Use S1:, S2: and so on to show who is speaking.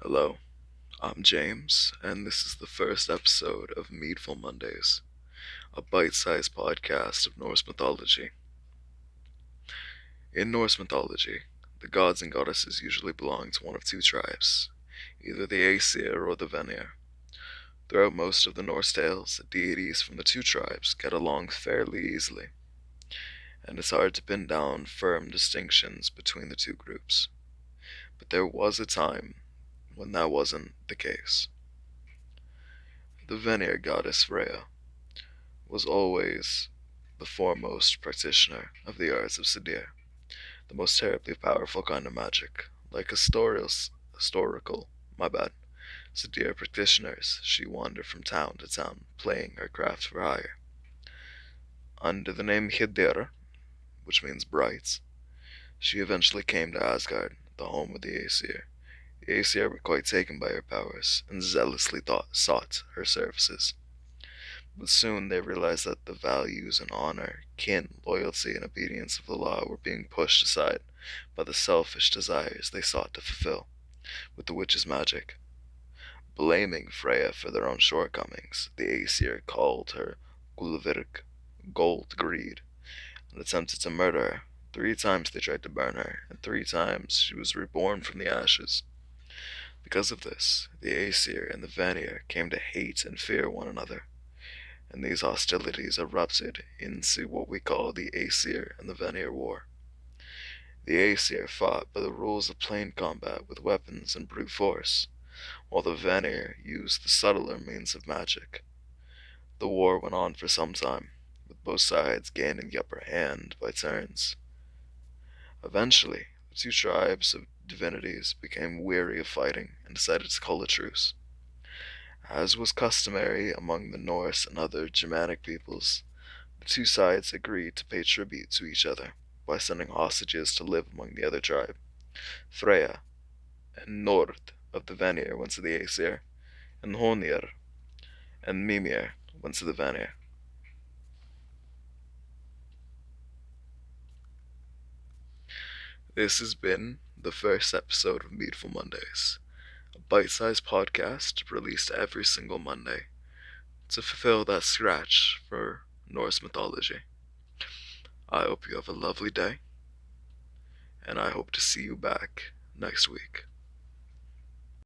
S1: Hello, I'm James, and this is the first episode of Meadful Mondays, a bite-sized podcast of Norse mythology. In Norse mythology, the gods and goddesses usually belong to one of two tribes, either the aesir or the vanir. Throughout most of the Norse tales, the deities from the two tribes get along fairly easily, and it's hard to pin down firm distinctions between the two groups. But there was a time when that wasn't the case. The vanir goddess Freya was always the foremost practitioner of the arts of Sadir, the most terribly powerful kind of magic. Like historical, my bad, Sadir practitioners, she wandered from town to town, playing her craft for hire. Under the name Hidir, which means bright, she eventually came to Asgard, the home of the Aesir. The Aesir were quite taken by her powers, and zealously sought her services. But soon they realized that the values and honor, kin, loyalty, and obedience of the law were being pushed aside by the selfish desires they sought to fulfill with the witch's magic. Blaming Freya for their own shortcomings, the Aesir called her Gulvirk, gold greed, and attempted to murder her. 3 times they tried to burn her, and 3 times she was reborn from the ashes. Because of this, the Aesir and the Vanir came to hate and fear one another, and these hostilities erupted into what we call the Aesir and the Vanir War. The Aesir fought by the rules of plain combat with weapons and brute force, while the Vanir used the subtler means of magic. The war went on for some time, with both sides gaining the upper hand by turns. Eventually, the two tribes of divinities became weary of fighting and decided to call a truce. As was customary among the Norse and other Germanic peoples, the two sides agreed to pay tribute to each other by sending hostages to live among the other tribe. Freya and Nord of the Vanir went to the Aesir, and Honir and Mimir went to the Vanir. This has been the first episode of Meadful Mondays, a bite-sized podcast released every single Monday to fulfill that scratch for Norse mythology. I hope you have a lovely day, and I hope to see you back next week.